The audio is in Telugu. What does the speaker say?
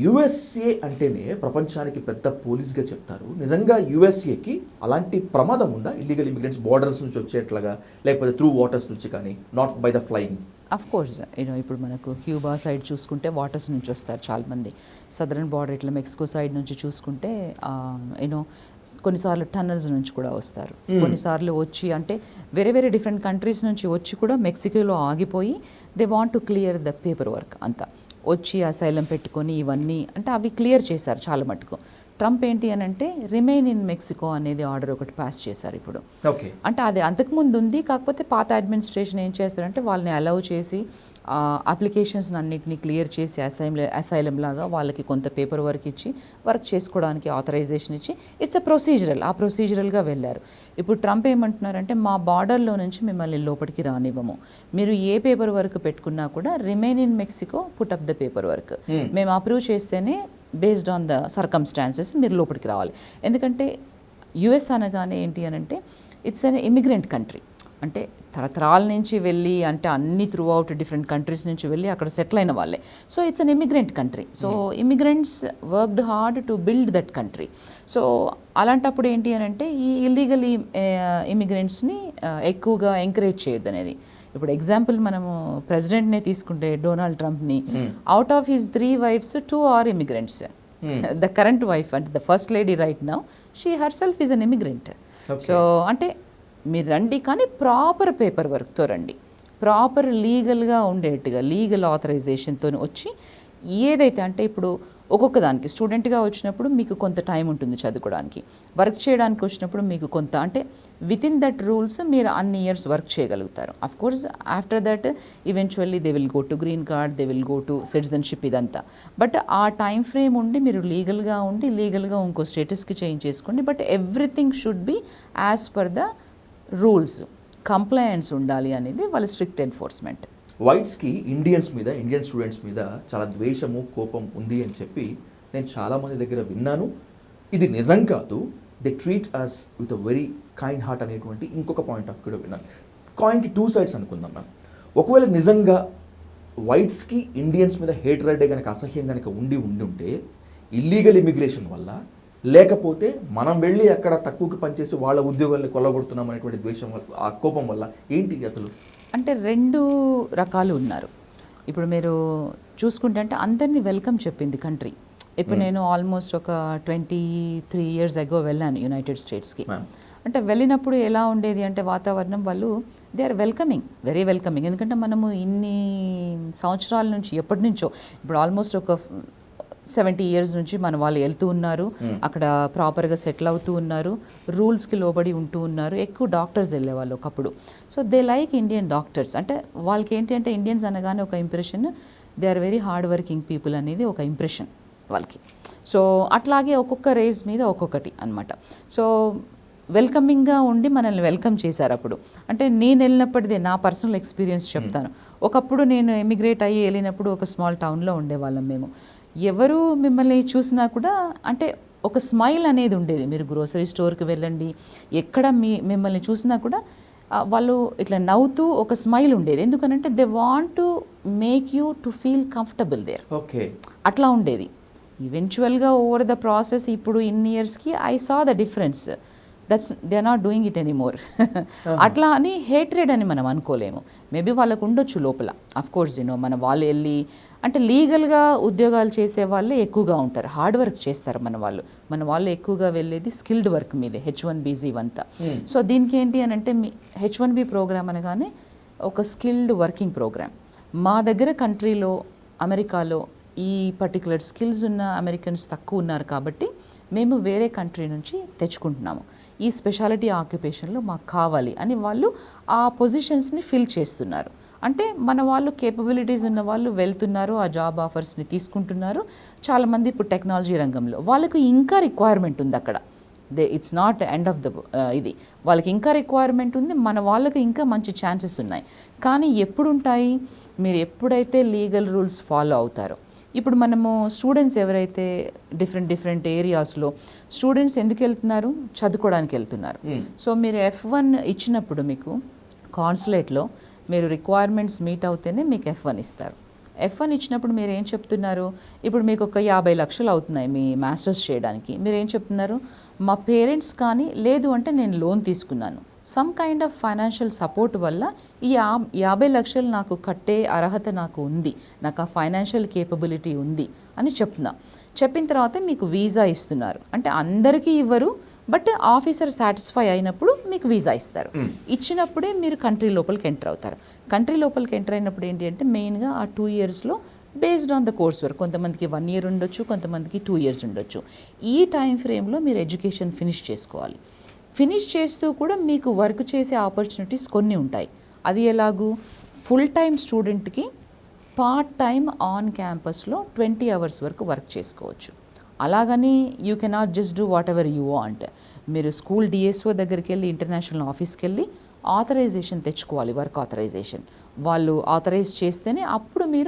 యుఎస్ఏ అంటేనే ప్రపంచానికి పెద్ద పోలీస్గా చెప్తారు. నిజంగా యుఎస్ఏకి అలాంటి ప్రమాదం ఉందా? ఇల్లీగల్ ఇమిగ్రెంట్స్ బార్డర్స్ నుంచి వచ్చేట్లాగా, లేకపోతే త్రూ వాటర్స్ నుంచి కానీ, not by the flying? Of course ఇప్పుడు మనకు క్యూబా సైడ్ చూసుకుంటే వాటర్స్ నుంచి వస్తారు చాలామంది. సదరన్ బార్డర్ ఇట్లా మెక్సికో సైడ్ నుంచి చూసుకుంటే కొన్నిసార్లు టన్నల్స్ నుంచి కూడా వస్తారు. కొన్నిసార్లు వచ్చి అంటే వేరే వేరే డిఫరెంట్ కంట్రీస్ నుంచి వచ్చి కూడా మెక్సికోలో ఆగిపోయి they want to clear the paper work అంతా వచ్చి అసైలం పెట్టుకొని ఇవన్నీ అంటే అవి క్లియర్ చేశారు చాలా మటుకు. ట్రంప్ ఏంటి అని అంటే రిమైన్ ఇన్ మెక్సికో అనేది ఆర్డర్ ఒకటి పాస్ చేశారు ఇప్పుడు. అంటే అది అంతకుముందు ఉంది, కాకపోతే పాత అడ్మినిస్ట్రేషన్ ఏం చేస్తారంటే వాళ్ళని అలౌ చేసి అప్లికేషన్స్ అన్నింటినీ క్లియర్ చేసి అసైలం లాగా వాళ్ళకి కొంత పేపర్ వర్క్ ఇచ్చి వర్క్ చేసుకోవడానికి ఆథరైజేషన్ ఇచ్చి ఇట్స్ ఆ ప్రొసీజరల్గా వెళ్ళారు. ఇప్పుడు ట్రంప్ ఏమంటున్నారంటే మా బార్డర్లో నుంచి మిమ్మల్ని లోపలికి రానివ్వము, మీరు ఏ పేపర్ వర్క్ పెట్టుకున్నా కూడా remain in Mexico put up the paper work, మేము అప్రూవ్ చేస్తేనే బేస్డ్ ఆన్ ద సర్కమ్స్టాన్సెస్ మీరు లోపలికి రావాలి. ఎందుకంటే యుఎస్ అనగానే ఏంటి అని అంటే ఇట్స్ అన్ ఇమిగ్రెంట్ కంట్రీ, అంటే తరతరాల నుంచి వెళ్ళి అంటే అన్ని త్రూ అవుట్ డిఫరెంట్ కంట్రీస్ నుంచి వెళ్ళి అక్కడ సెటిల్ అయిన వాళ్ళే. So it's an immigrant country. So immigrants worked hard to build that country. So అలాంటప్పుడు ఏంటి అని అంటే ఈ ఇల్లీగల్ ఇమిగ్రెంట్స్ని ఎక్కువగా ఎంకరేజ్ చేయొద్దు అనేది. ఇప్పుడు ఎగ్జాంపుల్ మనము ప్రెసిడెంట్నే తీసుకుంటే డొనాల్డ్ ట్రంప్ని, out of his 3 wives 2 are immigrants. The current wife అంటే the first lady right now she herself is an immigrant. So అంటే మీరు రండి కానీ ప్రాపర్ పేపర్ వర్క్తో రండి, ప్రాపర్ లీగల్గా ఉండేట్టుగా లీగల్ ఆథరైజేషన్తో వచ్చి ఏదైతే అంటే ఇప్పుడు ఒక్కొక్క దానికి స్టూడెంట్గా వచ్చినప్పుడు మీకు కొంత టైం ఉంటుంది చదువుకోవడానికి, వర్క్ చేయడానికి వచ్చినప్పుడు మీకు కొంత అంటే విత్ ఇన్ దట్ రూల్స్ మీరు అన్ని ఇయర్స్ వర్క్ చేయగలుగుతారు. Of course after that eventually they will go to green card, they will go to citizenship ఇదంతా. బట్ ఆ టైం ఫ్రేమ్ ఉండి మీరు లీగల్గా ఉండి లీగల్గా ఇంకో స్టేటస్కి చేంజ్ చేసుకోండి. But everything should be as per the rules, compliance ఉండాలి అనేది వాళ్ళ స్ట్రిక్ట్ ఎన్ఫోర్స్మెంట్. వైట్స్కి ఇండియన్ స్టూడెంట్స్ మీద చాలా ద్వేషము కోపం ఉంది అని చెప్పి నేను చాలామంది దగ్గర విన్నాను. ఇది నిజం కాదు, they treat us with a very kind heart అనేటువంటి ఇంకొక పాయింట్ ఆఫ్ కూడా విన్నాను. కాయిన్కి 2 sides అనుకుందాం మ్యామ్. ఒకవేళ నిజంగా వైట్స్కి ఇండియన్స్ మీద హేట్రెడ్ కనుక అసహ్యం కనుక ఉంటే ఇల్లీగల్ ఇమిగ్రేషన్ వల్ల, లేకపోతే మనం వెళ్ళి అక్కడ తక్కువకి పనిచేసి వాళ్ళ ఉద్యోగాలను కొల్లగొడుతున్నాం అనేటువంటి ద్వేషం వల్ల, ఆ కోపం వల్ల ఏంటి అసలు? అంటే 2 రకాలు ఉన్నారు. ఇప్పుడు మీరు చూసుకుంటే అంటే అందరినీ వెల్కమ్ చెప్పింది కంట్రీ. ఇప్పుడు నేను ఆల్మోస్ట్ ఒక 23 years ago వెళ్ళాను యునైటెడ్ స్టేట్స్కి. అంటే వెళ్ళినప్పుడు ఎలా ఉండేది అంటే వాతావరణం వాళ్ళు they are welcoming, very welcoming. ఎందుకంటే మనము ఇన్ని సంవత్సరాల నుంచి ఎప్పటి నుంచో ఇప్పుడు ఆల్మోస్ట్ ఒక 70 years నుంచి మన వాళ్ళు వెళ్తూ ఉన్నారు, అక్కడ ప్రాపర్గా సెటిల్ అవుతూ ఉన్నారు, రూల్స్కి లోబడి ఉంటూ ఉన్నారు. ఎక్కువ డాక్టర్స్ వెళ్ళేవాళ్ళు ఒకప్పుడు. So they like Indian doctors. అంటే వాళ్ళకి ఏంటి అంటే ఇండియన్స్ అనగానే ఒక impression, they are very hard working people అనేది ఒక ఇంప్రెషన్ వాళ్ళకి. సో అట్లాగే ఒక్కొక్క రేస్ మీద ఒక్కొక్కటి అనమాట. సో వెల్కమింగ్గా ఉండి మనల్ని వెల్కమ్ చేశారు అప్పుడు. అంటే నేను వెళ్ళినప్పటిదే నా పర్సనల్ ఎక్స్పీరియన్స్ చెప్తాను. ఒకప్పుడు నేను ఎమిగ్రేట్ అయ్యి వెళ్ళినప్పుడు ఒక స్మాల్ టౌన్లో ఉండేవాళ్ళం మేము. ఎవరు మిమ్మల్ని చూసినా కూడా అంటే ఒక స్మైల్ అనేది ఉండేది. మీరు గ్రోసరీ స్టోర్కి వెళ్ళండి, ఎక్కడ మిమ్మల్ని చూసినా కూడా వాళ్ళు ఇట్లా నవ్వుతూ ఒక స్మైల్ ఉండేది. ఎందుకనంటే they want to make you to feel comfortable there. Okay, అట్లా ఉండేది. ఈవెన్చువల్గా ఓవర్ ద ప్రాసెస్ ఇప్పుడు ఇన్ని ఇయర్స్కి I saw the difference. They are not doing it anymore. అట్లా అని హేట్రెడ్ అని మనం అనుకోలేము. మేబీ వాళ్ళకు ఉండొచ్చు లోపల. అఫ్ కోర్స్ మన వాళ్ళు వెళ్ళి అంటే లీగల్గా ఉద్యోగాలు చేసే వాళ్ళే ఎక్కువగా ఉంటారు, హార్డ్ వర్క్ చేస్తారు మన వాళ్ళు ఎక్కువగా వెళ్ళేది స్కిల్డ్ వర్క్ మీదే, H1Bs ఇవంతా. సో దీనికి ఏంటి అని అంటే H1B ప్రోగ్రామ్ అనగానే ఒక స్కిల్డ్ వర్కింగ్ ప్రోగ్రామ్. మా దగ్గర కంట్రీలో అమెరికాలో ఈ పర్టికులర్ స్కిల్స్ ఉన్న అమెరికన్స్ తక్కువ ఉన్నారు కాబట్టి మేము వేరే కంట్రీ నుంచి తెచ్చుకుంటున్నాము. ఈ స్పెషాలిటీ ఆక్యుపేషన్లో మాకు కావాలి అని వాళ్ళు ఆ పొజిషన్స్ని ఫిల్ చేస్తున్నారు. అంటే మన వాళ్ళు కేపబిలిటీస్ ఉన్న వాళ్ళు వెళ్తున్నారు, ఆ జాబ్ ఆఫర్స్ని తీసుకుంటున్నారు. చాలామంది ఇప్పుడు టెక్నాలజీ రంగంలో వాళ్ళకు ఇంకా రిక్వైర్మెంట్ ఉంది అక్కడ. It's not end of the ఇది, వాళ్ళకి ఇంకా రిక్వైర్మెంట్ ఉంది, మన వాళ్ళకి ఇంకా మంచి ఛాన్సెస్ ఉన్నాయి. కానీ ఎప్పుడు ఉంటాయి, మీరు ఎప్పుడైతే లీగల్ రూల్స్ ఫాలో అవుతారో. ఇప్పుడు మనము స్టూడెంట్స్ ఎవరైతే డిఫరెంట్ ఏరియాస్లో స్టూడెంట్స్ ఎందుకు వెళ్తున్నారు, చదువుకోవడానికి వెళ్తున్నారు. సో మీరు F1 ఇచ్చినప్పుడు మీకు కాన్సులేట్లో మీరు రిక్వైర్మెంట్స్ మీట్ అవుతేనే మీకు F1 ఇస్తారు. F1 ఇచ్చినప్పుడు మీరు ఏం చెప్తున్నారు, ఇప్పుడు మీకు ఒక 50 లక్షలు అవుతున్నాయి మీ మాస్టర్స్ చేయడానికి, మీరు ఏం చెప్తున్నారు, మా పేరెంట్స్ కానీ లేదు అంటే నేను లోన్ తీసుకున్నాను, some kind of financial support వల్ల ఈ 50 లక్షలు నాకు కట్టే అర్హత నాకు ఉంది, నాకు ఆ ఫైనాన్షియల్ కేపబిలిటీ ఉంది అని చెప్తున్నా. చెప్పిన తర్వాత మీకు వీసా ఇస్తున్నారు. అంటే అందరికీ ఇవ్వరు, బట్ ఆఫీసర్ సాటిస్ఫై అయినప్పుడు మీకు వీసా ఇస్తారు. ఇచ్చినప్పుడే మీరు కంట్రీ లోపలికి ఎంటర్ అవుతారు. కంట్రీ లోపలికి ఎంటర్ అయినప్పుడు ఏంటి అంటే మెయిన్గా ఆ 2 ఇయర్స్లో based on the course work, కొంతమందికి 1 ఇయర్ ఉండొచ్చు, కొంతమందికి 2 ఇయర్స్ ఉండొచ్చు. ఈ టైం ఫ్రేమ్లో మీరు ఎడ్యుకేషన్ ఫినిష్ చేసుకోవాలి. ఫినిష్ చేస్తూ కూడా మీకు వర్క్ చేసే ఆపర్చునిటీస్ కొన్ని ఉంటాయి. అది ఎలాగూ, ఫుల్ టైం స్టూడెంట్కి పార్ట్ టైం ఆన్ క్యాంపస్లో 20 అవర్స్ వరకు వర్క్ చేసుకోవచ్చు. అలాగని you cannot just do what ever you want. మీరు స్కూల్ డిఎస్ఓ దగ్గరికి వెళ్ళి, ఇంటర్నేషనల్ ఆఫీస్కి వెళ్ళి ఆథరైజేషన్ తెచ్చుకోవాలి, వర్క్ ఆథరైజేషన్. వాళ్ళు ఆథరైజ్ చేస్తేనే అప్పుడు మీరు